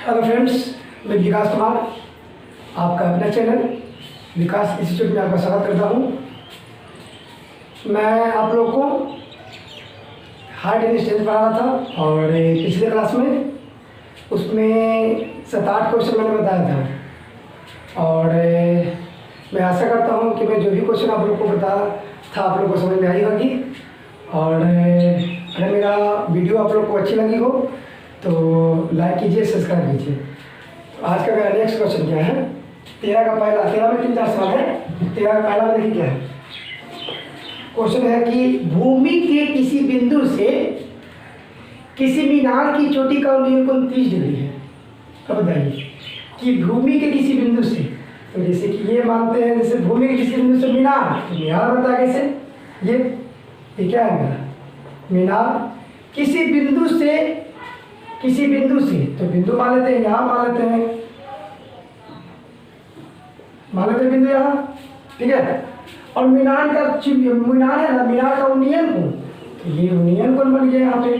Hello friends, मैं विकास कुमार आपका अपना चैनल विकास इंस्टीट्यूट में आपका स्वागत करता हूँ। मैं आप लोग को हार्ट एंड स्ट्रेंथ पढ़ा रहा था और पिछले क्लास में उसमें 7-8 क्वेश्चन मैंने बताया था और मैं आशा करता हूँ कि मैं जो भी क्वेश्चन आप लोग को बताया था आप लोग को समझ में आई होगी। और अगर मेरा वीडियो आप लोग को अच्छी लगी हो तो लाइक कीजिए, सब्सक्राइब कीजिए। तो आज का मेरा नेक्स्ट क्वेश्चन क्या है, 13 का पहला, 13 में 3-4 सवाल है। 13 का पहला में देखिए क्या है, क्वेश्चन है कि भूमि के किसी बिंदु से किसी मीनार की चोटी का उन्नयन कोण 30 डिग्री है। अब बताइए कि भूमि के किसी बिंदु से, तो जैसे कि ये मानते हैं जैसे भूमि के किसी बिंदु से मीनार, तो मीनार बता कैसे, ये क्या है मेरा मीनार, किसी बिंदु से तो बिंदु मान लेते हैं, यहाँ मान लेते हैं बिंदु यहाँ, ठीक है। और मीनार है ना, मीनार का उन्नयन कोण, तो ये उन्नयन कोण बन गया यहाँ पे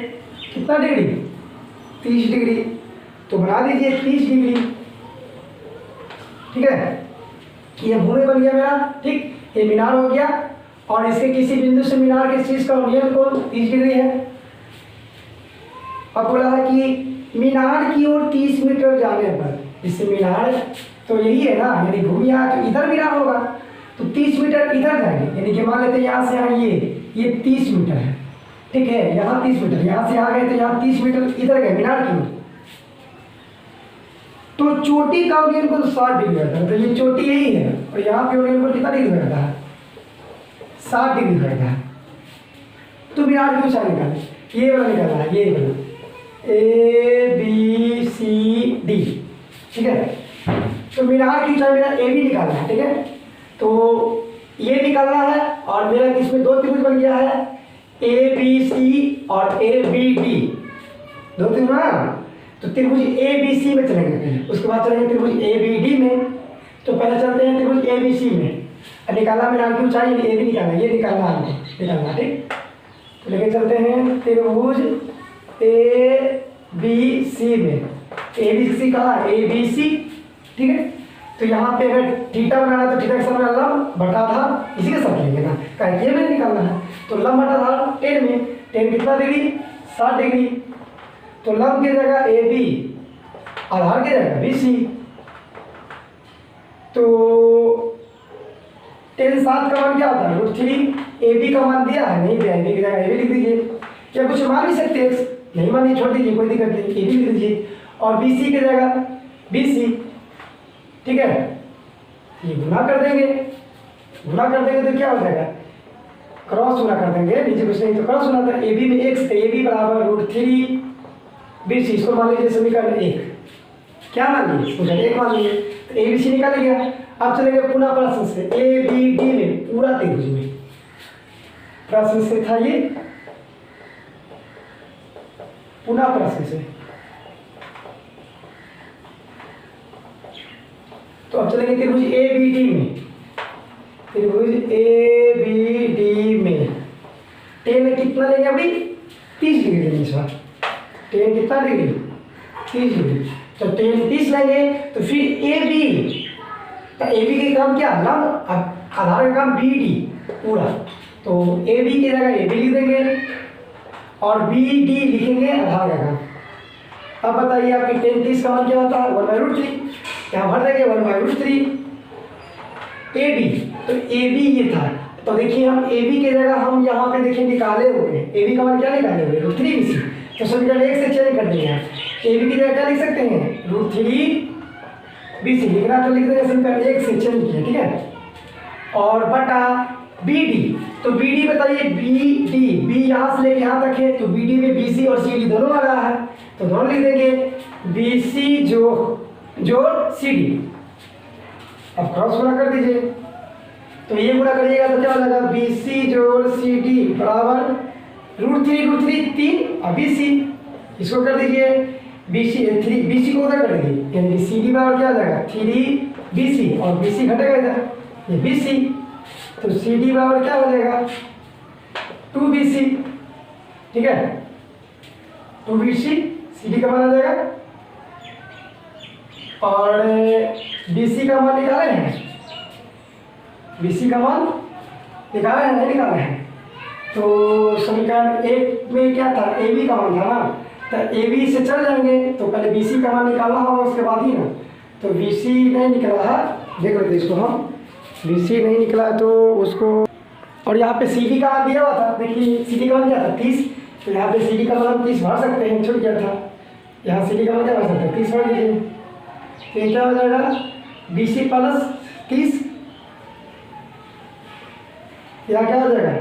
कितना डिग्री, 30 डिग्री। तो बना दीजिए 30 डिग्री, ठीक है। ये भूमि बन गया मेरा, ठीक, ये मीनार हो गया और इसके किसी बिंदु से मीनार के शीर्ष का उन्नयन कोण 30 डिग्री है। अब बोला है कि मीनार की ओर 30 मीटर जाने पर, इससे मीनार तो यही है ना, यानी भूमि यहाँ तो इधर मीनार होगा, तो 30 मीटर इधर जाएंगे, यानी कि मान लेते हैं यहाँ से यहाँ ये 30 मीटर है, ठीक है। यहाँ 30 मीटर, यहाँ से यहाँ गए तो यहाँ 30 मीटर इधर गए मीनार की ओर, तो चोटी का उन्नयन कोण 60 डिग्री रहता है। तो ये चोटी यही है और यहाँ पे उन्नयन कोण कितना डिग्री रहता है, 60 डिग्री रहता है। तो मीनार की ऊंचाई निकालें, ये वाला निकालना है, ये वाला ABCD, ठीक है। तो मीनार की ऊंचाई मेरा AB निकालना है, ठीक है। तो ये निकालना है और मेरा इसमें 2 त्रिभुज बन गया है, ABC और ABD, 2 त्रिभुज ना। तो त्रिभुज ABC में चलेंगे पहले, उसके बाद चलेंगे त्रिभुज ABD में। तो पहले चलते हैं त्रिभुज ABC में। निकालना मीनार की ऊंचाई AB निकालना, ये निकालना, ठीक। तो लेके चलते हैं त्रिभुज ABC में, ABC कहाँ है, ABC, ठीक है। तो यहाँ पे अगर थीटा बनाना है तो थीटा के सामने लंब बटा आधार, इसी के साथ लेंगे ना, क्या ये में निकालना है। तो लंब बटा आधार 10 में, 10 कितना डिग्री, 60 डिग्री। तो लंब की जगह AB, आधार की जगह BC। तो 10 7 का मान क्या होता है, √3। AB का मान दिया है, नहीं दिया, AB की जगह AB लिख दीजिए, या कुछ मान भी सकते हैं, नहीं मानिए छोड़ दीजिए, कोई दिक्कत नहीं, AB लिख दीजिए। और BC की जगह BC, ठीक है। ये गुना कर देंगे तो क्या हो जाएगा, क्रॉस गुना कर देंगे, नीचे कुछ नहीं तो क्रॉस गुना, तो AB में x, AB बराबर √3 BC, इसको मान लीजिए समीकरण 1, क्या मान लीजिए, समीकरण 1 मान लीजिए। तो ABC निकाल गया। अब चलेंगे पुनः प्रश्न से, ABD में पूरा त्रिभुज में, प्रश्न से था ये, पुनः प्रश्न से। तो अब चलेंगे त्रिभुज ABD में, में 10 कितना लेंगे अभी, 30 डिग्री लेंगे इस बार। 10 कितना डिग्री, 30 डिग्री। तो 10 30 लेंगे तो फिर AB, तो AB के काम क्या, लंब, आधार का काम BD पूरा। तो AB की जगह AB लिख देंगे और BD लिखेंगे आधार का काम। अब बताइए आपकी 10 30 का मान क्या होता है, 1/√3, यहाँ भर देंगे 1/√3। AB, तो AB ये था, तो देखिए हम AB की जगह हम यहाँ पे देखिए निकाले हुए, AB का मान क्या निकाले हुए, √3 BC। तो समीकरण 1 से चेंज कर देंगे, AB की जगह क्या लिख सकते हैं, √3 BC लिखना, तो लिख देंगे समीकरण 1 से चेंज किया, ठीक है। और बटा BD, तो BD बताइए, B यहाँ से लेके यहाँ तक है, तो BD में BC और CD दोनों आ रहा है, तो दोनों लिख देंगे, BC जोड़ CD। अब क्रॉस गुना कर दीजिए, तो ये गुना करिएगा तो क्या हो जाएगा, BC जोड़ CD बराबर √3 3 और BC, इसको कर दीजिए BC को उधर कर दीजिए, यानी कि CD बराबर क्या आ जाएगा, 3 BC और BC घटेगा इधर, ये BC। तो CD बराबर क्या हो जाएगा, 2 BC, ठीक है। 2 BC, CD का मान आ जाएगा और BC का मान निकाले हैं, BC का मान निकाले हैं नहीं निकाले हैं। तो समीकरण 1 में क्या था, AB का मान था ना, तो AB से चल जाएंगे तो पहले BC का मान निकालना होगा उसके बाद ही ना। तो BC नहीं निकला है, देख लेते इसको हम, BC नहीं निकला तो उसको, और यहाँ पे CD का मान दिया हुआ था, देखिए CD का मान क्या था 30, तो यहाँ पे CD का मान 30 भर सकते हैं, छूट गया था, यहाँ CD का मान क्या भर सकते हैं 30 भर दीजिए। तो ये क्या हो जाएगा BC प्लस 30, यहाँ क्या हो जाएगा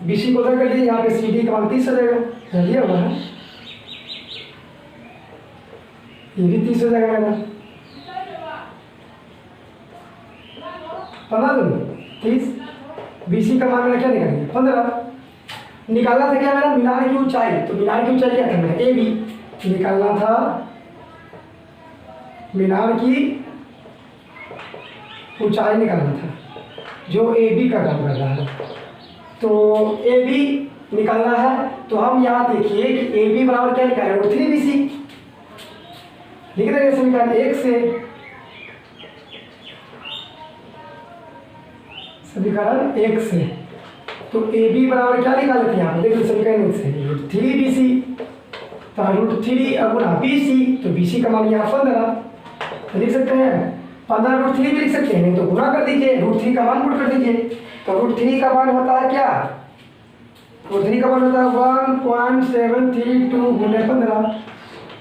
BC को उधर कर लीजिए, यहाँ पे CD का मान 30 हो जाएगा, जल्दी होगा ना, ये भी 30 हो जाएगा मेरा, 15 BC का मान मेरा क्या निकालेंगे 15। निकालना था क्या मेरा मीनार की ऊंचाई, तो मीनार की ऊंचाई क्या था मेरा AB, निकालना था मीनार की ऊंचाई निकालना था, जो AB का काम कर रहा है। तो AB निकालना है, तो हम यहाँ देखिए कि AB बराबर क्या निकाले √3BC, लिख देंगे समीकरण 1 से, समीकरण 1 से। तो AB बराबर क्या निकाले थे यहाँ पे, देखो समीकरण 1 से √3BC, तो √3 गुना BC, तो BC का मान यहाँ 15, तो लिख सकते हैं 15 √3 भी लिख सकते हैं, नहीं तो गुना कर दीजिए, √3 का मान पुट कर दीजिए। तो √3 का मान होता है क्या, √3 का मान होता है 1.732 गुने 15,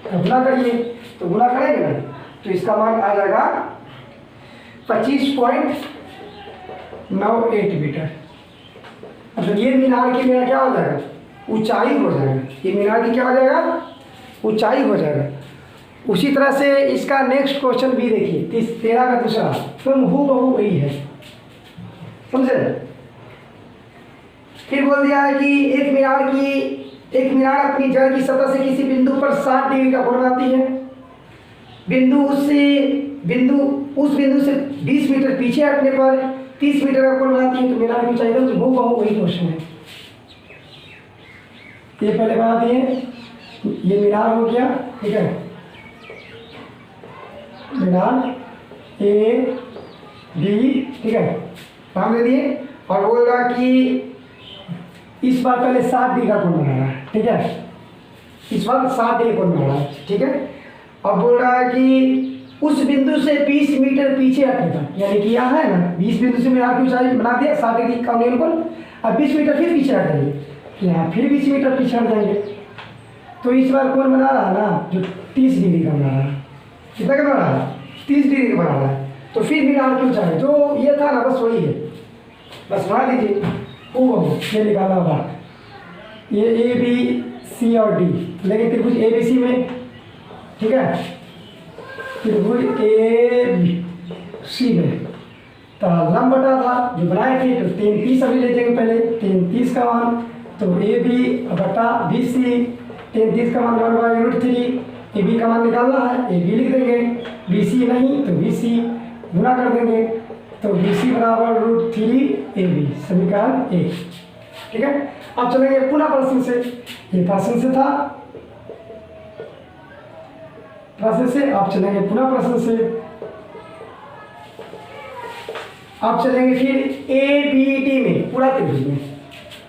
तो गुना करिए, तो गुना करेंगे ना तो इसका मान आ जाएगा 25.98 मीटर। मतलब ये मीनार की मेरा क्या हो जाएगा ऊंचाई हो जाएगा, ये मीनार की क्या हो जाएगा ऊंचाई हो जाएगा। उसी तरह से इसका नेक्स्ट क्वेश्चन भी देखिए 13 का दूसरा, तुम हूबहू वही है, समझे। फिर बोल दिया है कि एक मीनार अपनी जड़ की सतह से किसी बिंदु पर 60 डिग्री का कोण बनाती है, उस बिंदु से 20 मीटर पीछे हटने पर 30 मीटर का कोण बनाती है, तो मीनार की ऊंचाई तो हूबहू वही क्वेश्चन है। ये पहले बना दिए, ये मीनार हो गया, ठीक है, मीनार AB, ठीक है, नाम दे दिए, और बोल रहा कि इस बार पहले 60 डिग्री का कोण बनाना है, ठीक है, इस बार 60 डिग्री कोण बनाना है, ठीक है। अब बोल रहा है कि उस बिंदु से 20 मीटर पीछे हटने पर, यानी कि यहाँ है ना 20 बिंदु से मीनार की ऊंचाई बना दिया 60 डिग्री का कोण, अब 20 मीटर फिर पीछे हट जाएंगे, यहाँ फिर 20 मीटर पीछे हट जाएंगे, तो इस बार कोण बना रहा है ना जो 30 डिग्री का बना रहा है, कितना का बना रहा है 30 डिग्री का बना रहा है। तो फिर मीनार की ऊंचाई जो ये था ना बस वही है, बस बना दीजिए हूबहू, ये निकाला होगा, ये ABC और D, लेकिन त्रिभुज ABC में, ठीक है, त्रिभुज ABC में तो लंब बटा था जो बनाए थे, तो 33 अभी ले जाएंगे पहले 33 का मान, तो AB बटा BC, 33 का मान √3, AB का मान निकालना है, AB लिख देंगे, BC नहीं तो BC गुना कर देंगे, तो BC बराबर √3AB, समीकरण 1, ठीक है। अब चलेंगे पुनः प्रश्न से, ये प्रश्न से था, प्रश्न से आप चलेंगे पुनः प्रश्न से, आप चलेंगे फिर ABD में, पूरा त्रिभुज में,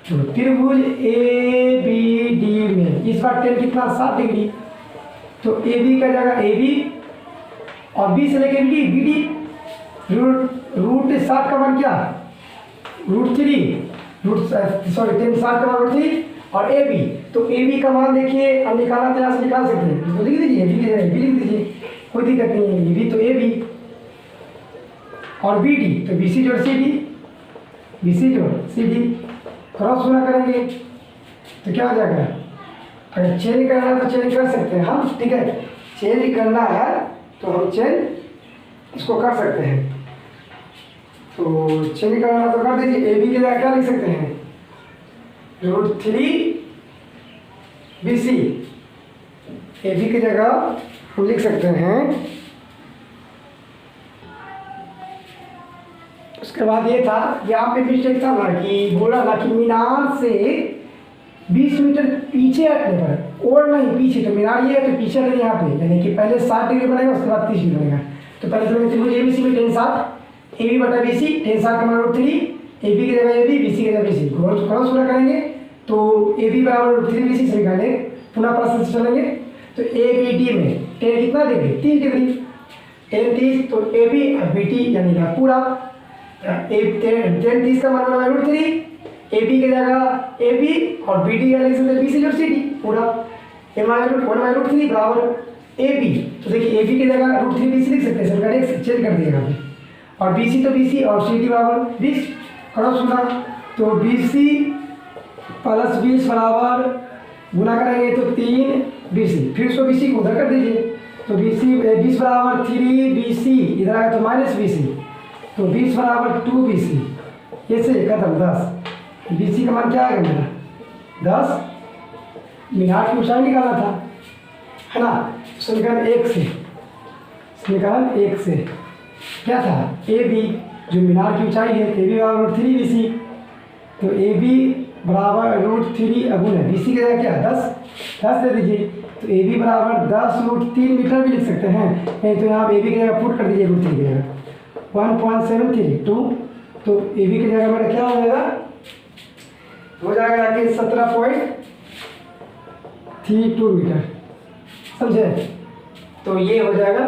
तो त्रिभुज ABD में इस बार टेन कितना 60 डिग्री, तो AB का जाएगा AB और B से लेके BD, √60 का मान क्या √3, सॉरी 10 60 का मान √3 और AB, तो AB का मान देखिए अब निकालना तो यहाँ से निकाल सकते हैं, तो लिख दीजिए B लिख दीजिए, कोई दिक्कत नहीं है, B तो AB और BD तो BC जोड़ CD, BC जोड़ CD, क्रॉस गुना करेंगे तो क्या हो जाएगा, अगर चेंज करना है तो चेंज कर सकते हैं हम, ठीक है, चेंज करना है तो हम चेंज इसको कर सकते हैं, तो चेंज करना है तो कर दीजिए। AB के जगह क्या लिख सकते हैं √3BC, AB की जगह हम लिख सकते हैं, उसके बाद ये था यहाँ पे मिस्टेक था ना कि बोला ना कि मीनार से 20 मीटर पीछे हटने पर, और नहीं पीछे, तो मीनार ये है तो पीछे हटे यहाँ पे, यानी कि पहले 60 डिग्री बनेगा उसके बाद 30 डिग्री बनेगा। तो पहले तो त्रिभुज एबीसी में tan 60 AB बटा BC, tan 60 का मान √3, AB की जगह AB, BC की जगह BC, क्रॉस पूरा करेंगे तो AB बराबर √3 BC सभी करने पुनः प्रश्न से चलेंगे। तो ABD में tan कितना डिग्री 30 डिग्री, tan 30 तो AB और BD यानी कि पूरा tan 30 का मान बना √3, AB की जगह AB और BD का लिख सकते BC और CD पूरा, √1/3 बराबर AB, तो देखिए AB की जगह √3 BC लिख सकते हैं, सर मैंने चेंज कर दिया यहाँ पे, और BC तो BC और CD बराबर 20 क्रॉस होना, तो BC प्लस 20 बराबर गुना करेंगे तो 3 BC, फिर उसको BC को उधर कर दीजिए, तो BC 20 बराबर 3 BC, इधर आया तो माइनस BC, तो 20 बराबर 2 BC, ये से खत्म 10, BC का मान क्या आएगा मेरा 10, मीनार की ऊंचाई निकालना था है ना। समीकरण 1 से, समीकरण 1 से क्या था AB जो मीनार की ऊंचाई है, AB बराबर √3 BC, तो AB बराबर √3 अगुण है BC की जगह क्या 10 दे दीजिए, तो AB बराबर 10√3 मीटर भी लिख सकते हैं, नहीं तो यहाँ AB की जगह पुट कर दीजिए √3 की जगह 1.732, तो AB की जगह मेरा क्या हो जाएगा कि 17.32 मीटर, समझे। तो ये हो जाएगा,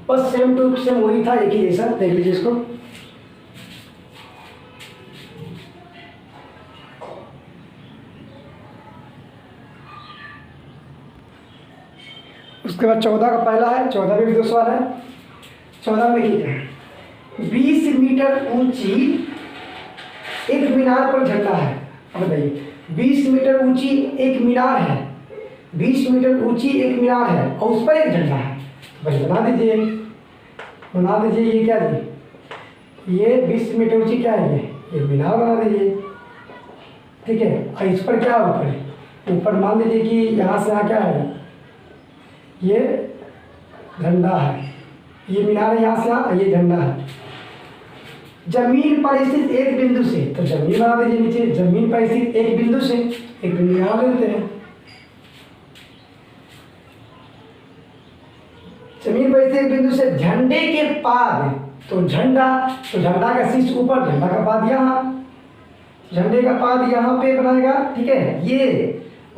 बस सेम टू सेम वही था, एक ही जैसा, देख लीजिए इसको। उसके बाद 14 का पहला है, 14 में भी 2 सवाल है। 14 में क्या है, 20 मीटर ऊंची एक मीनार पर झंडा है। अब बताइए 20 मीटर ऊंची एक मीनार है, 20 मीटर ऊंची एक मीनार है और उस पर एक झंडा है, भाई बना दीजिए ये क्या जी, ये 20 मीटर ऊंची क्या है, ये मीनार बना दीजिए, ठीक है। और इस पर क्या ऊपर मान लीजिए कि यहाँ से यहाँ क्या है, ये झंडा है, ये मीनार है, यहाँ से यहाँ ये झंडा है। जमीन पर स्थित एक बिंदु से, तो जमीन बना दीजिए नीचे, जमीन पर स्थित एक बिंदु से, एक बिंदु यहाँ ले लेते हैं, जमीन पर स्थित एक बिंदु से झंडे के पाद, तो झंडा का शीर्ष ऊपर, झंडा का पाद यहाँ, झंडे का पाद यहाँ पे बनाएगा, ठीक है। ये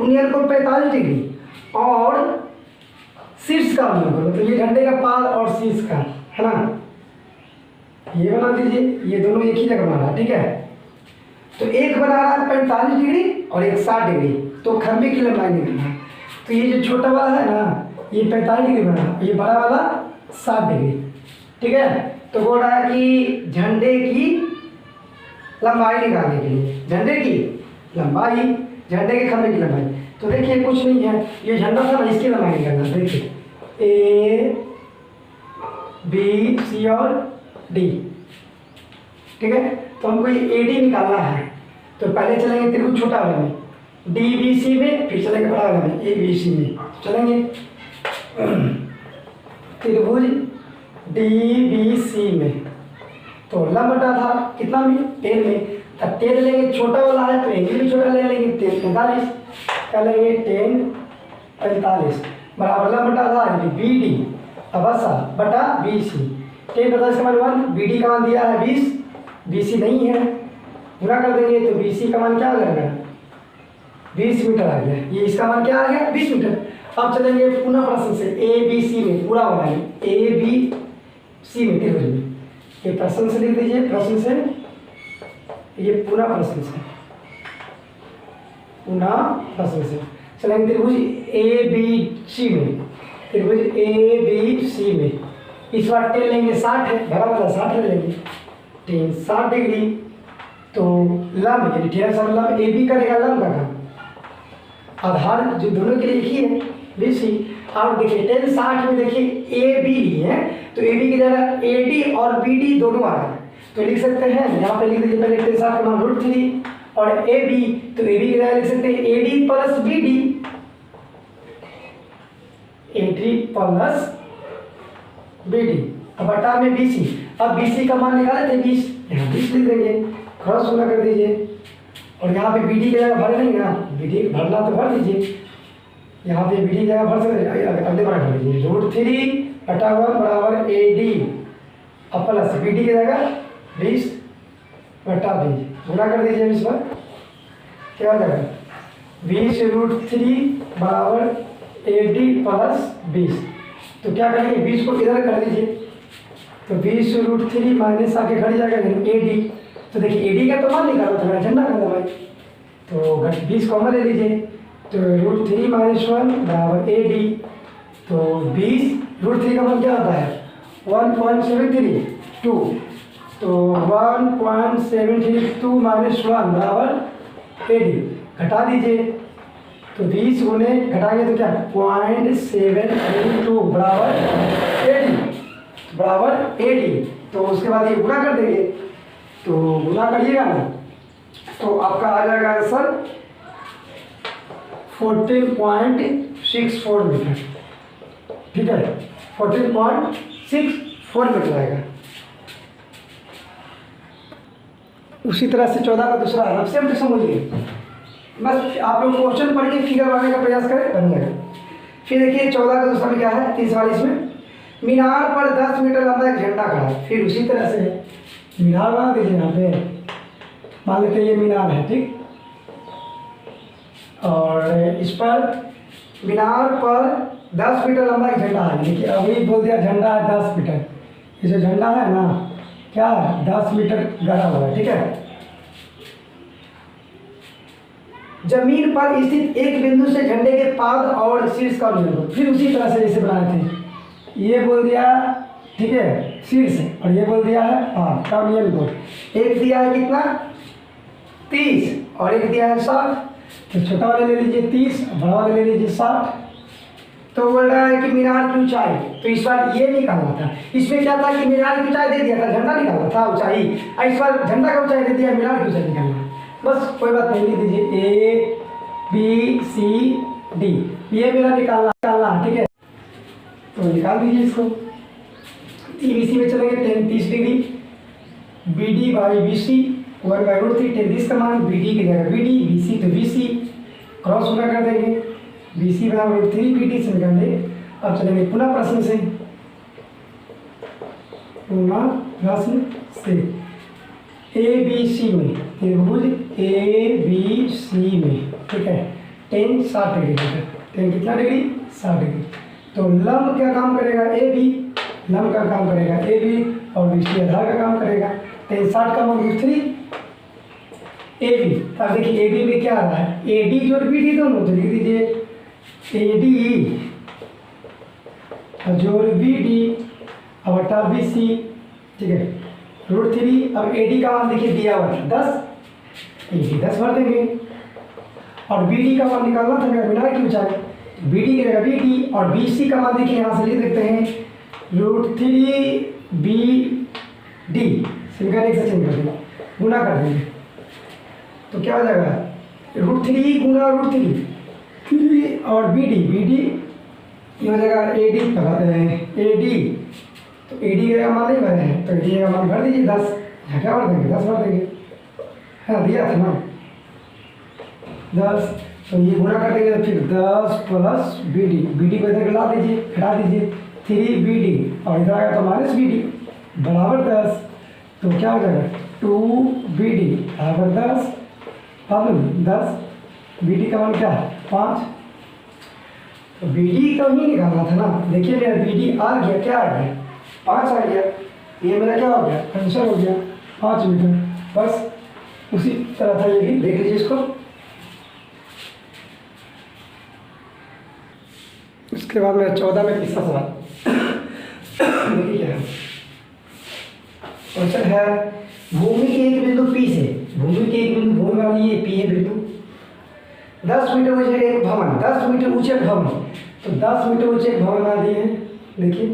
उन्नयन को 45 डिग्री और शीर्ष का उन्नयन को, तो ये झंडे का पाद और शीर्ष का है ना, ये बना दीजिए, ये दोनों एक ही जगह बना रहा है, ठीक है। तो एक बना रहा है 45 डिग्री और एक 60 डिग्री, तो खंभे की लंबाई निकलना है, तो ये जो छोटा वाला है ना ये 45 डिग्री बना, ये बड़ा वाला 60 डिग्री, ठीक है। तो बोल रहा है कि झंडे की लंबाई निकालने के लिए, झंडे की लंबाई, झंडे के खंभे की लंबाई, तो देखिए कुछ नहीं है, ये झंडा था ना, इसकी लंबाई निकालना, देखिए A B C और D, ठीक है। तो हमको ये AD निकालना है, तो पहले चलेंगे त्रिभुज छोटा वाला में DBC में, फिर चलेंगे बड़ा वाला में ABC में, चलेंगे त्रिभुज DBC में, तो लंब बटा था कितना में 10 में, तब 10 लेंगे, छोटा वाला है तो एंगल भी छोटा ले लेंगे, 10 45 क्या लेंगे 10 45 बराबर लंब बटा था BD अवसा बटा BC, 10 45 का मान 1, BD का मान दिया है 20, BC नहीं है, पूरा कर देंगे तो BC का मान क्या आ जाएगा 20 मीटर आ गया, ये इसका मान क्या आ गया 20 मीटर। अब चलेंगे पुनः प्रश्न से ABC में, पूरा वाला है ABC में त्रिभुज में, ये प्रश्न से लिख दीजिए, प्रश्न से, ये पुनः प्रश्न से, पुनः प्रश्न से चलेंगे त्रिभुज ABC में, त्रिभुज ABC में इस बार टेन लेंगे 60 है, भरा वाला 60 ले लेंगे, टेन 60 डिग्री, तो लंब यानी टेन सब लंब AB करेगा लंब का काम, आधार जो दोनों के लिए एक ही है BC। और देखिए टेन 60 में देखिए AB लिए, तो AB की जगह AD और BD दोनों आ रहा है, तो लिख सकते हैं यहाँ पे लिख दीजिए पहले टेन 60 का मान √3 और AB, तो AB की जगह लिख सकते हैं AD plus BD, AD plus BD, अब बटा में BC, अब BC का मान निकाले थे 20, यहाँ 20 लिख देंगे, क्रॉस गुना कर दीजिए और यहाँ पे बी डी की जगह भरे नहीं ना, बी डी भरना तो भर दीजिए, यहाँ पे बी डी की जगह भर सकते, अगले बार भर दीजिए √3/1 बराबर ए डी अब प्लस बी डी की जगह 20/20 गुणा कर दीजिए इस बार, क्या हो जाएगा 20√3 बराबर ए डी प्लस 20। तो क्या करेंगे 20 को इधर कर दीजिए, तो 20√3 माइनस आके घट जाएगा ए डी। तो देखिए ए डी का तो मान निकाला था, मेरा झंडा का दबाई, तो 20 कॉमन ले लीजिए, तो √3 - 1 बराबर ए डी। तो 20√3 का मान क्या होता है 1.732, तो 1.732 - 1 बराबर ए डी। घटा दीजिए, तो 20 गुने घटाएंगे तो क्या 0.732 बराबर ए डी। तो उसके बाद ये गुणा कर देंगे, तो गुणा करिएगा ना तो आपका आ जाएगा आंसर 14.64 मीटर, ठीक है 14.64 मीटर आएगा। उसी तरह से 14 का दूसरा है, सेम टू सेम वही है, बस आप लोग क्वेश्चन पढ़ के फिगर बनाने का प्रयास करें, बन जाएगा। फिर देखिए 14 का दूसरा में क्या है 43 में, मीनार पर 10 मीटर लंबा एक झंडा खड़ा है। फिर उसी तरह से मीनार बना दीजिए, यहाँ पे मान लेते हैं ये मीनार है, ठीक, और इस पर मीनार पर 10 मीटर लंबा एक झंडा है। देखिए अभी बोल दिया झंडा है 10 मीटर, ये जो झंडा है ना क्या है 10 मीटर गड़ा हुआ है, ठीक है। जमीन पर स्थित एक बिंदु से झंडे के पाद और शीर्ष का निर्भर, फिर उसी तरह से जैसे बनाए थे, ये बोल दिया ठीक है शीर्ष, और ये बोल दिया है पाद का नियम। एक दिया है कितना 30 और एक दिया है 60, तो छोटा वाले ले लीजिए 30, बड़ा वाले ले लीजिए 60। तो बोल रहा है कि मीनार की ऊंचाई, तो इस बार ये निकालना था, इसमें क्या था कि मीनार की ऊंचाई दे दिया था, झंडा निकालना था ऊंचाई, इस बार झंडा का ऊंचाई दे दिया, मीनार की ऊंचाई निकालना, बस कोई बात नहीं, लिख दीजिए ए बी सी डी, ये मेरा निकालना है, ठीक है। तो निकाल दीजिए इसको, इसी में चलेंगे 30 degree, B D by B C 1/√3, 30 का मान बी डी की जगह बी डी, बी सी तो बी सी, क्रॉस गुना कर देंगे, बी सी बराबर √3 बी डी से निकालेंगे। अब चलेंगे पुनः प्रश्न से, ए बी सी में त्रिभुज ए बी सी में, ठीक है, tan 60 डिग्री, tan कितना डिग्री 60 डिग्री। तो लंब क्या काम करेगा ए बी, लंब का काम करेगा ए बी, और बीसी आधार का काम करेगा, tan 60 का मान √3 ए बी। अब देखिए ए बी में क्या आ रहा है ए डी जोड़ बी डी दोनों, तो लिख दीजिए ए डी जोड़ बी डी और बटा बी सी, ठीक है √3। अब ए डी का मान देखिए दिया हुआ था 10, ए डी 10 भर देंगे, और बी डी का मान निकालना था मेरा मीनार की ऊंचाई, बी डी की जगह बी डी, और बी सी का मान देखिए यहाँ से लिख देते हैं √3 बी डी, सिंगल एक से चेंज कर देंगे, गुना कर देंगे, तो क्या हो जाएगा √3 गुना √3 और बी डी ये हो जाएगा ए डी, तो ए डी का मान नहीं भरे हैं, तो ए डी का मान भर दीजिए 10, यहाँ क्या भर देंगे 10 भर देंगे, हाँ दिया था ना 10, तो ये गुणा कर देंगे, तो फिर 10 प्लस बी डी को इधर ला दीजिए, हटा दीजिए 3 बी डी, और इधर आएगा तो माइनस बी डी बराबर 10, तो क्या हो जाएगा 2 बी डी बराबर 10, अब 10 बी डी का मान क्या है 5, तो बी डी का ही निकालना था ना। देखिए मेरा बी डी आ गया, क्या आ गया 5 आ गया, ये मेरा क्या हो गया आंसर हो गया 5 मीटर, बस उसी तरह था ये भी, देख लीजिए इसको। उसके बाद मेरा 14 में तीसरा सवाल देखिए क्या है, क्वेश्चन है भूमि के एक बिंदु पी से, भूमि के एक बिंदु, भूमि वाली ये पी है बिंदु, 10 मीटर ऊंचे एक भवन, 10 मीटर ऊंचे भवन, तो 10 मीटर ऊंचे एक भवन बना दिए हैं। देखिए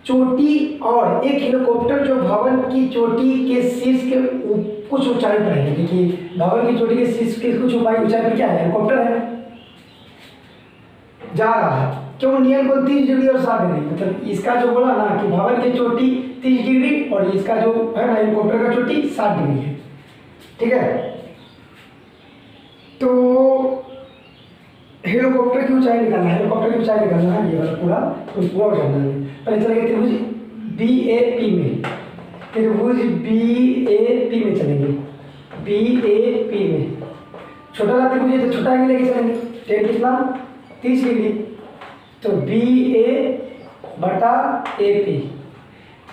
चोटी और एक हेलीकॉप्टर जो भवन की चोटी के शीर्ष के कुछ ऊंचाई पर है, देखिए भवन की चोटी के शीर्ष के कुछ ऊंचाई पर क्या है हेलीकॉप्टर है, जा रहा है, क्यों नियम को 30 डिग्री और 60 डिग्री, मतलब इसका जो बोला ना कि भवन की चोटी 30 डिग्री और इसका जो है ना हेलीकॉप्टर का चोटी 60 डिग्री है, ठीक है। तो हेलीकॉप्टर की ऊंचाई निकालना है, हेलीकॉप्टर की ऊंचाई निकालना है, ये वाला पूरा तो पूरा हो जाना है। पहले चलेंगे त्रिभुज BAP में, त्रिभुज BAP में चलेंगे, BAP में छोटा वाला त्रिभुज है तो छोटा एंगल लेके चलेंगे। टेन कितना 30 डिग्री, तो BA बटा AP,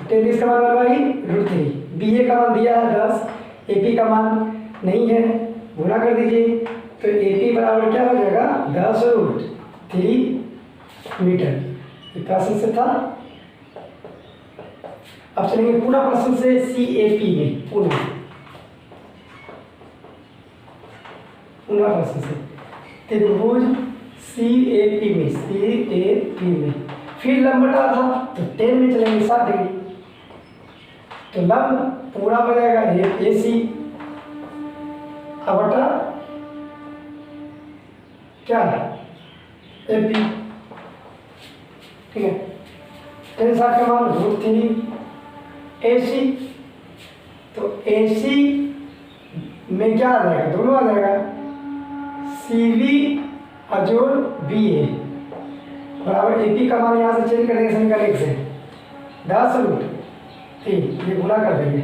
टेन इसका मान बनवाई √3। BA का मान दिया है 10, AP का मान नहीं है, गुणा कर दीजिए, तो AP बराबर क्या हो जाएगा 10√3 मीटर। ये प्रश्न से था। अब चलेंगे पुनः प्रश्न से CAP में, पुनः प्रश्न से त्रिभुज CAP में फिर लंब बटा था तो 10 में चलेंगे 60 डिग्री, तो लंब पूरा हो जाएगा AC बटा क्या AP, ठीक है। 10 60 का मान √3 AC, तो AC में क्या आ जाएगा, दोनों आ जाएगा, CV अजोड़ BA बराबर AP का मान यहाँ से चेंज कर देंगे समीकरण 1 से 10√3, ये गुणा कर देंगे,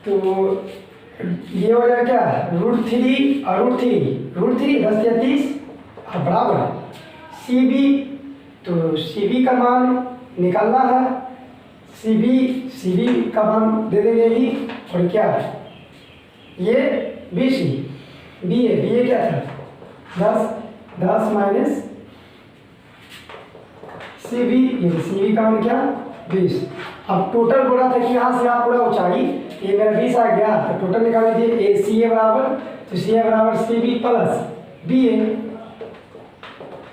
तो ये हो जाएगा क्या √3 और √3 10 या 30 और बराबर CV, तो CV का मान निकालना है, CV का मान दे देंगे ही, और क्या ये BA क्या था 10 माइनस CV, ये CV का मान क्या 20। अब टोटल बोला था कि यहाँ से यहाँ पूरा ऊंचाई, ये मेरा 20 आ गया, तो टोटल निकाल दीजिए CA बराबर, तो CA बराबर CV प्लस BA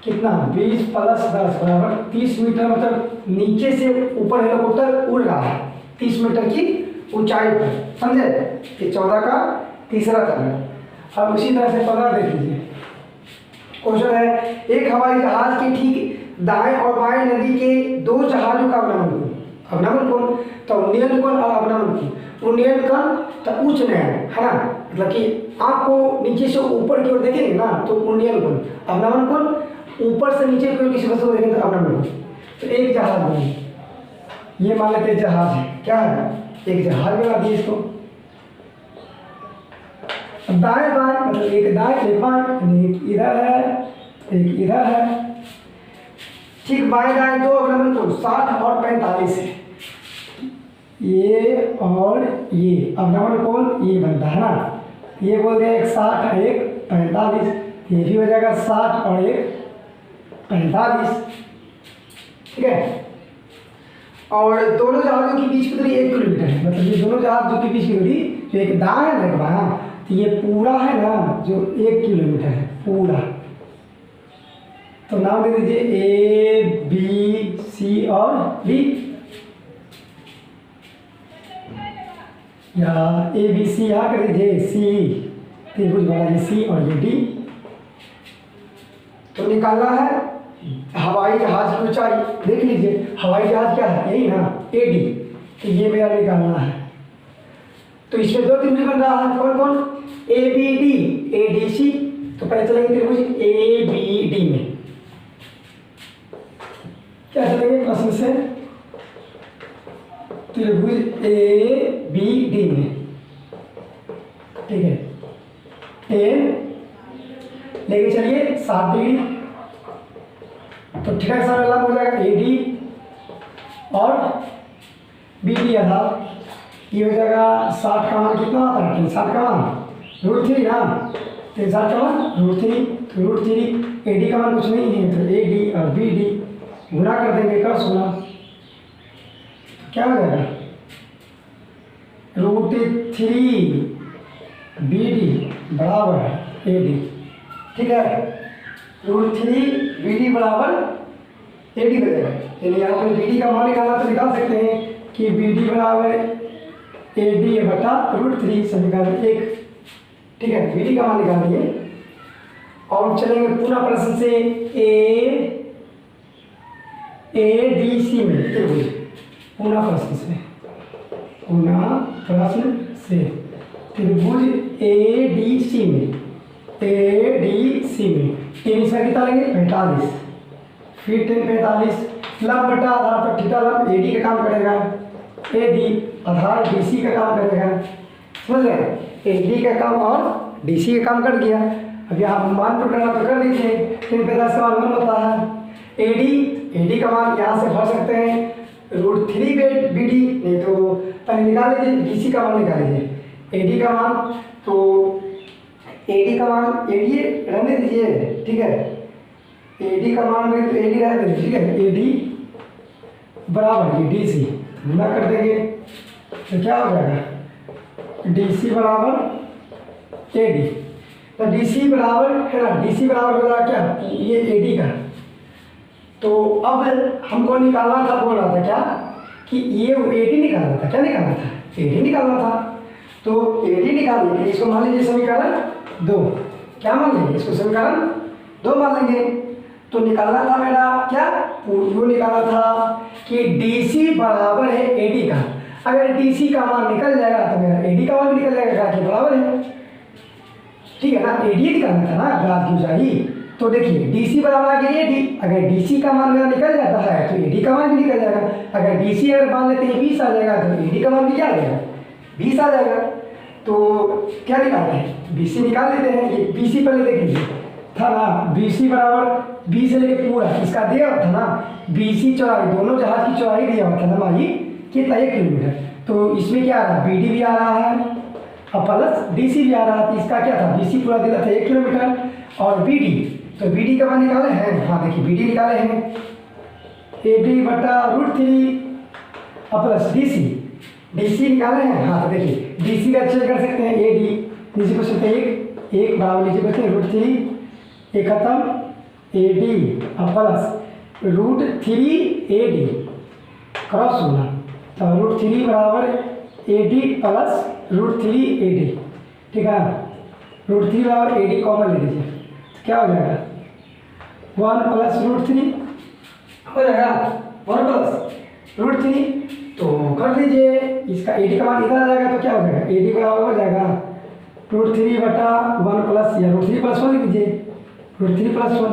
कितना 20 प्लस 10 बराबर 30 मीटर, मतलब नीचे से ऊपर हेलीकॉप्टर उड़ रहा है 30 मीटर की ऊंचाई पर, समझे। ये 14 का तीसरा तरह। अब उसी तरह से 15 देख लीजिए। क्वेश्चन है एक हवाई जहाज के ठीक दाएं और बाएं नदी के दो जहाजों का अवनमन कोण, तो उन्नयन कोण और अवनमन कोण। उन्नयन कोण तो उच्च नयन है ना, मतलब कि आँख को नीचे से ऊपर की ओर देखेंगे ना तो उन्नयन कोण, अवनमन कोण ऊपर से नीचे की ओर किसी वस्तु को देखेंगे तो अवनमन कोण। तो एक जहाज बने, ये मान लेते जहाज है, क्या है एक जहाज बना दिए इसको, दाएं बाएं मतलब एक दाएं एक बाएं, एक इधर है एक इधर है, ठीक बाएं दाएं दो अवनमन कोण 60 और 45 है, ये और ये अवनमन कोण ये बनता है ना, ये बोल दें एक 60 और एक 45, ये भी हो जाएगा 60 और एक 45, ठीक है। और दोनों जहाजों के बीच की दूरी 1 किलोमीटर है, मतलब ये दोनों जहाजों के बीच की दूरी जो एक दाएं है ना, तो ये पूरा है ना जो 1 किलोमीटर है पूरा, तो नाम दे दीजिए A B C और D, या ABC यहाँ कर दीजिए C, त्रिभुज वाला ये C और ये D। तो निकालना है हवाई जहाज की ऊंचाई, देख लीजिए हवाई जहाज क्या है यही ना AD, तो ये मेरा निकालना है। तो इसमें दो त्रिभुज बन रहा है, कौन कौन ABD ADC, तो पहले चलेंगे त्रिभुज ABD में, क्या चलेंगे प्रश्न से त्रिभुज ABD में, ठीक है। टेन लेके चलिए 60 डिग्री, तो ठीक है सारा लंब हो जाएगा AD और BD आधार, ये हो जाएगा 60 का मान कितना आता है 60 का मान √3 ना, 60 का मान √3, तो √3 AD का मान कुछ नहीं है, तो AD और BD गुणा कर देंगे कर सुना, क्या हो जाएगा √3 BD बराबर AD, ठीक है। √3 BD बराबर AD हो जाएगा, यानी यहाँ पर BD का मान निकालना तो निकाल सकते हैं कि BD बराबर AD बटा √3 समीकरण 1, ठीक है। BD का मान निकाल दिए और चलेंगे पुनः प्रश्न से ADC में, पुनः प्रश्न से गुना प्रश्न से त्रिभुज ADC में टेन इसका कितना लेंगे 45, फिर टेन 45 लंब बटा आधार पर थीटा लंब AD का काम करेगा, AD आधार DC का काम करेगा, समझ रहे AD का काम और DC का काम कर दिया। अब यहाँ मान पुट करना तो कर दीजिए, टेन 45 का मान 1 होता है, AD का मान यहाँ से भर सकते हैं √3 BD, नहीं तो पहले निकाल लीजिए DC का मान निकाल लीजिए, AD का मान तो AD का मान AD रहने दीजिए, ठीक है AD का मान में तो AD रहने दीजिए, ठीक है AD बराबर ये DC गुना कर देंगे तो क्या हो जाएगा DC बराबर AD, तो DC बराबर है ना, DC बराबर हो जाएगा क्या ये AD का। तो अब हमको निकालना था, बोल रहा था क्या कि ये AD निकालना था, क्या निकालना था AD निकालना था। तो AD निकालने के इसको मान लीजिए समीकरण 2, क्या मान लेंगे इसको समीकरण 2 मान लेंगे। तो निकालना था मेरा क्या वो निकालना था कि DC बराबर है AD का, अगर DC का मान निकल जाएगा तो मेरा AD का मान निकल जाएगा क्या कि बराबर है, ठीक है ना AD निकालना था ना ग्राफ की ऊंचाई। तो देखिए DC बराबर आ गया AD, अगर DC का मान मेरा निकल जाता है तो AD का मान भी निकल जाएगा, अगर DC अगर मान लेते हैं 20 आ जाएगा तो AD का मान भी क्या आ जाएगा 20 आ जाएगा। तो क्या निकालते हैं BC निकाल लेते हैं, ये BC पहले देख लीजिए था ना, BC बराबर 20 से लेके पूरा इसका दिया हुआ था ना, BC चौड़ाई दोनों जहाज की चौड़ाई दिया हुआ था ना भाई कितना 1 किलोमीटर, तो इसमें क्या आ रहा है BD भी आ रहा है और प्लस DC भी आ रहा है, तो इसका क्या था BC पूरा दिया था 1 किलोमीटर और BD, तो BD का मान निकाले हैं, हाँ देखिए BD निकाले हैं AD बटा √3 और प्लस DC निकाले हैं, हाँ तो देखिए DC का चेक कर सकते हैं AD DC को सकते हैं 1 बराबर नीचे करते हैं √3 एक खत्म AD और प्लस √3 AD क्रॉस होना, तो √3 बराबर AD प्लस √3 AD, ठीक है √3 बराबर AD कॉमन ले लीजिए तो क्या हो जाएगा 1 प्लस √3 हो जाएगा 1 प्लस √3, तो कर लीजिए इसका AD का मान इधर आ जाएगा तो क्या हो जाएगा AD बराबर हो जाएगा √3 बटा 1 प्लस या √3 प्लस 1 लिख दीजिए √3 प्लस 1,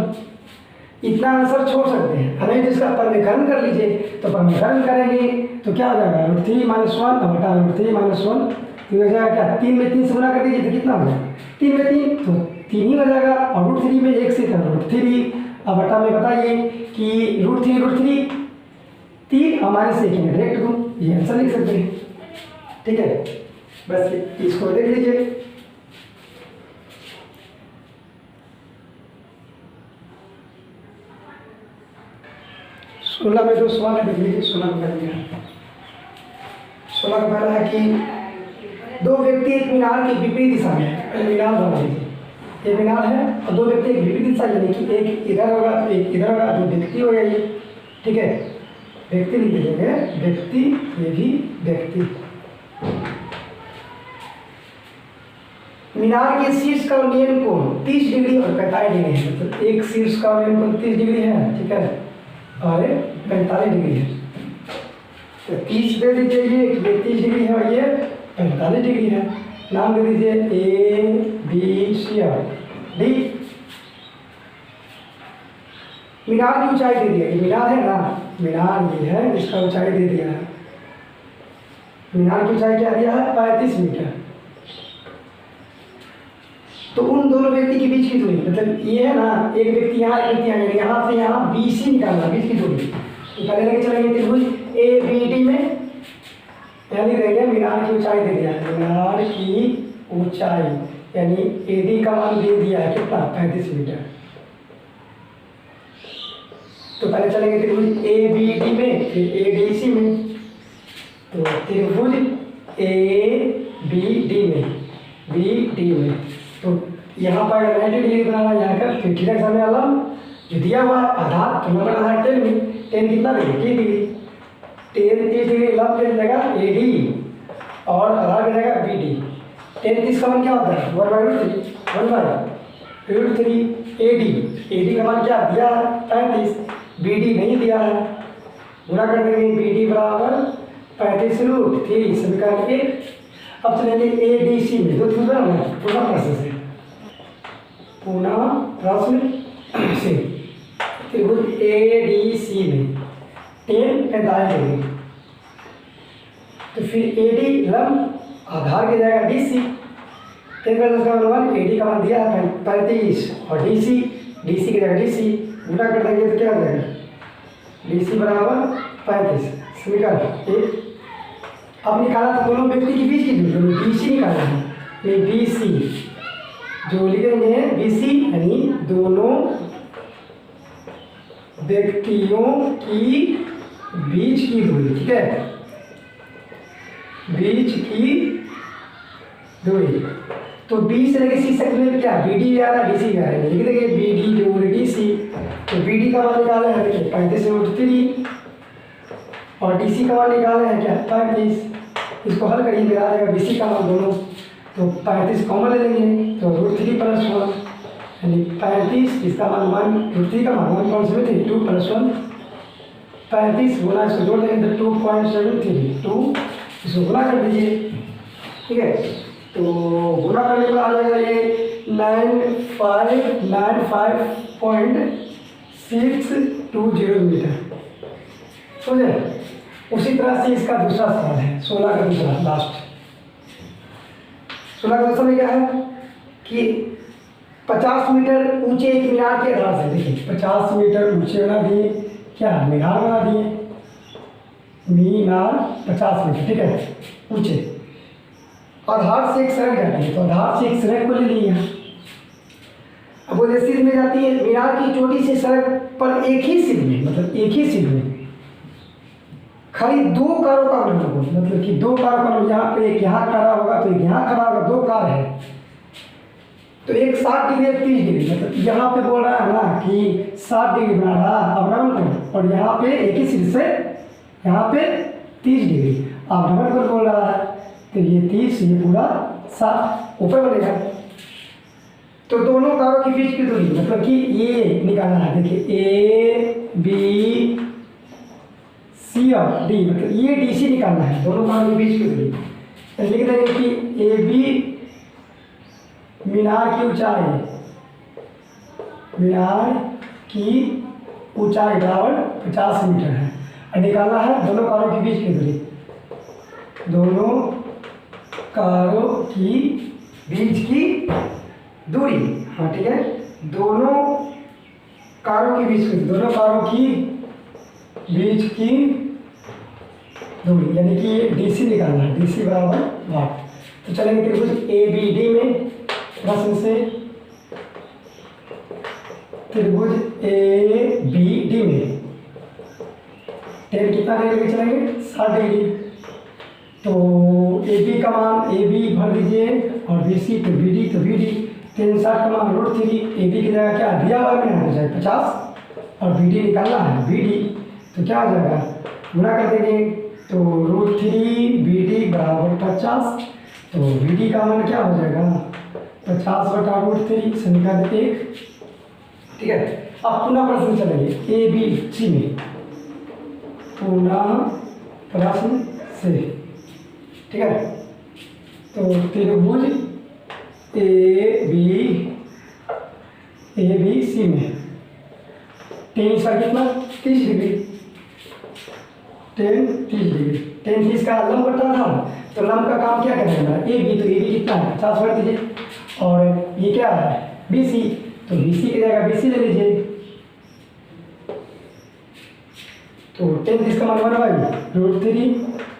इतना आंसर छोड़ सकते हैं, हमें जिसका परमीकरण कर लीजिए, तो परमीकरण करेंगे तो क्या हो जाएगा √3 माइनस 1 और बटा √3 माइनस 1, तो हो जाएगा क्या 3 में 3 से गुना कर दीजिए तो कितना हो जाएगा 3 में 3 तो 3 ही हो जाएगा, और √3 में 1 से √3 अब बटा में बताइए कि √3 3 हमारे से एक में डायरेक्ट दूँ, ये आंसर लिख सकते हैं, ठीक है बस इसको देख लीजिए। सोलह में जो सवाल है देख लीजिए, 16 का पहला 16 का पहला है कि दो व्यक्ति एक मीनार की विपरीत दिशा में है, पहले मीनार बना लीजिए, ये मीनार है और दो व्यक्ति एक विपरीत दिशा यानी कि एक इधर होगा तो एक इधर होगा, दो व्यक्ति हो गया ये, ठीक है व्यक्ति लिख लीजिएगा व्यक्ति, ये भी व्यक्ति। मीनार के शीर्ष का उन्नयन कोण 30 डिग्री और 45 डिग्री है, मतलब एक शीर्ष का उन्नयन कोण 30 डिग्री है, ठीक है और 45 डिग्री है, तो 30 दे दीजिए ये 30 डिग्री है और ये 45 डिग्री है, नाम दे दीजिए ABC और D। मीनार की ऊंचाई दे दिया, ये मीनार है ना, मीनार ये है इसका ऊंचाई दे दिया है, मीनार की ऊंचाई क्या दिया है 35 मीटर। तो उन दोनों व्यक्ति के बीच की दूरी, मतलब ये है ना एक व्यक्ति यहाँ एक व्यक्ति यहाँ, यहाँ से यहाँ BC निकालना बीच की दूरी, तो पहले लेके चलेंगे त्रिभुज ABD में, यानी देंगे मीनार की ऊंचाई दे दिया है, मीनार की ऊंचाई यानी AD का मान दे दिया है कितना 35 मीटर। तो पहले चलेंगे त्रिभुज ABD में फिर ADC में, तो त्रिभुज ABD में BD में, तो यहाँ पर अगर 90 डिग्री बनाना यहाँ का फिर थीटा के सामने वाला जो दिया हुआ आधार तो नंबर आधार 10 में 10 कितना देगा 30 डिग्री, 30 डिग्री लंब ले जाएगा AD और आधार के जाएगा BD, 10 30 का मान क्या होता है 1/3 AD का मान क्या दिया है 35, BD नहीं दिया है, गुणा कर देंगे BD बराबर 35√3 समीकरण 1। अब चलेंगे ए डी सी में, दो तीन बार पुनः प्रश्न से, पुनः प्रश्न से त्रिभुज ए डी सी में 10 45 डिग्री, तो फिर ए डी लंब आधार के जाएगा डी सी, 10 का मान ए डी का मान दिया है 35 और डी सी की जगह डी सी गुणा कर देंगे तो क्या हो जाएगा, डी सी बराबर 35 समीकरण 1। अब निकाला था दोनों व्यक्ति के बीच की दूरी, बी सी निकाला है, ये बी सी जो लिखेंगे बी सी यानी दोनों व्यक्तियों की बीच की दूरी, ठीक है, बीच की दूरी। तो बी से लेकर सी तक में क्या बी डी आ रहा है, डी सी आ रहा है, लिख देंगे बी डी जोड़ डी सी, तो बी डी का मान निकाला है देखिए 35√3 और डी सी का मान निकाला है क्या 35, इसको हल करिए मिला जाएगा बी सी का मान दोनों, तो 35 कॉमन ले लेंगे तो √3 + 1 यानी 35, इसका मान √3 का मान 1.73 2 + 1 35 गुना इसको जोड़ देंगे तो 2.73 2, इसको गुना कर दीजिए, ठीक है, तो गुना करने पर आ जाएगा ये 95.620 मीटर, समझे। उसी तरह से इसका दूसरा सवाल है 16 का दूसरा लास्ट, 16 का दूसरा में क्या है कि 50 मीटर ऊंचे एक मीनार के आधार से, देखिए 50 मीटर ऊंचे बना दिए, क्या मीनार बना दिए, मीनार 50 मीटर, ठीक है, ऊंचे, आधार से एक सड़क जाती है, तो आधार से एक सड़क को ले लिया, अब वो सीध में जाती है, मीनार की चोटी से सड़क पर एक ही सीध में, मतलब एक ही सीध में खाली दो कारों का अवलंबन होगा, मतलब कि दो कारों का, यहाँ पे एक यहाँ खड़ा होगा तो एक यहाँ खड़ा होगा, दो कार है तो एक 60 डिग्री 30 डिग्री, मतलब यहाँ पे बोल रहा है ना कि 60 डिग्री बना रहा अवलंबन कोण, और यहाँ पे एक ही सीध से यहाँ पे 30 डिग्री अवलंबन कोण बोल रहा है, तो ये 30 ये पूरा 60 ऊपर बनेगा। तो दोनों कारों के बीच की दूरी मतलब कि ये निकालना है, देखिए ए बी सी और डी, मतलब ये डी सी निकालना है, दोनों कारों के बीच की दूरी, तो लिख देंगे कि ए बी मीनार की ऊंचाई, मीनार की ऊंचाई बराबर 50 मीटर है, और निकालना है दोनों कारों के बीच की दूरी, दोनों कारों की बीच की दूरी, हाँ ठीक है, दोनों कारों के बीच की, दोनों कारों की बीच की दूरी, यानी कि डी सी निकालना है, डी सी बराबर वाट। तो चलेंगे त्रिभुज ए बी डी में, प्रश्न से त्रिभुज ए बी डी में टेन कितना डिग्री लेके चलेंगे 60 डिग्री, तो ए बी का मान ए बी भर दीजिए और बी सी तो बी डी, तो बी डी 360 का मान √3, ए बी की जगह क्या दिया हुआ में हो जाए 50 और बी डी निकालना है बी डी, तो क्या हो जाएगा गुणा कर देंगे तो √3 बी डी बराबर 50, तो बी डी का मान क्या हो जाएगा 50/√3 समीकरण 1, ठीक है। अब पुनः प्रश्न चलेंगे ए बी सी में, पुनः प्रश्न से, ठीक है, तो त्रिभुज ए बी सी में टेन इसका कितना 30 डिग्री, 30 डिग्री, 30 का लंब बटा था, तो लंब का काम क्या करेगा ए बी, तो ए बी कितना है 50 भर दीजिए, और ये क्या है बी सी, तो बी सी की जगह बी सी ले लीजिए, तो 30 का मान √3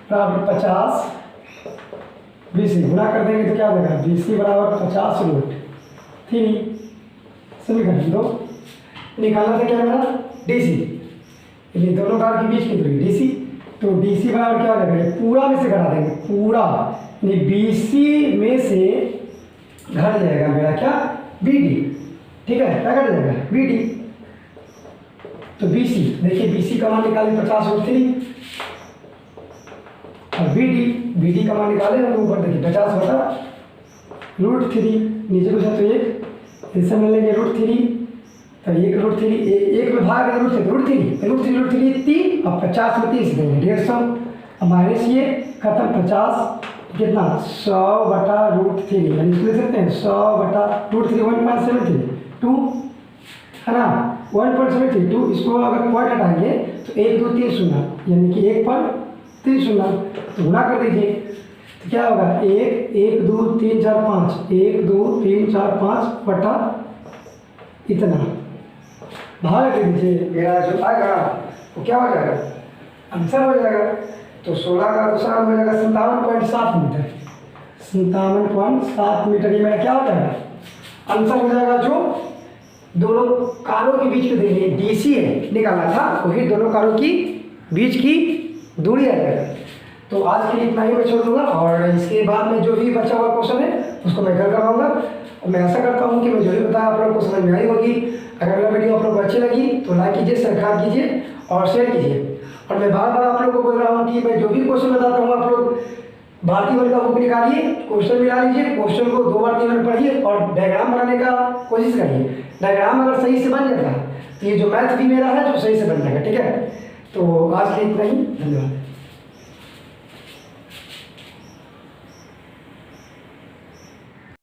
बराबर 50 बी सी गुणा कर देंगे तो क्या हो जाएगा बी सी बराबर 50√3 समीकरण 2। निकालना था क्या मेरा डी सी, यानी दोनों कार के बीच की दूरी डी सी, तो डी सी बराबर क्या हो जाएगा पूरा में से घटा देंगे, पूरा यानी बी सी में से घट जाएगा मेरा क्या बी डी, ठीक है, क्या घट जाएगा बी डी, तो बी सी देखिए बी सी का मान निकाले 50√3 और बी डी का मान निकाले हम ऊपर देखिए 50/√3, नीचे कुछ है तो एक इससे मिल लेंगे √3, तो एक में भाग √3 3 और 50 में 30 देंगे 150, अब माइनस ये खत्म 50 कितना 100/√3 यानी लिख सकते हैं 100/√3 1.73 2 है ना 1.73 इसको अगर पॉइंट हटाएंगे तो 1 2 3 शून्य यानी कि 1 पर 3 शून्य तो गुणा कर दीजिए तो क्या होगा 1 1 2 3 4 5 1 2 3 4 5 बटा इतना भाग दे दीजिए मेरा जो आएगा वो क्या हो जाएगा आंसर हो जाएगा। तो 16 का दूसरा हो जाएगा 57.7 मीटर 57.7 मीटर ये मेरा क्या हो जाएगा आंसर हो जाएगा। जो दोनों कारों के बीच में देखिए डीसी है निकालना था वही दोनों कारों की बीच की दूरी आ जाएगा। तो आज के लिए इतना ही मैं छोड़ दूंगा और इसके बाद में जो भी बचा हुआ क्वेश्चन है उसको मैं घर कराऊंगा। और मैं ऐसा करता हूँ कि मैं जो भी बताया आप लोगों को समझ में आई होगी। अगर मेरा वीडियो आप लोगों को अच्छी लगी तो लाइक कीजिए सब्सक्राइब कीजिए और शेयर कीजिए। और मैं बार बार आप लोगों को बोल रहा हूँ कि मैं जो भी क्वेश्चन बताता हूँ आप लोग भारतीय वन का बुक निकालिए क्वेश्चन मिला लीजिए क्वेश्चन को 2 बार 3 बार पढ़िए और डायग्राम बनाने का कोशिश करिए। डायग्राम अगर सही से बन जाता है तो ये जो मैथ भी मेरा है जो सही से बन जाएगा। ठीक है तो आज के लिए इतना ही धन्यवाद।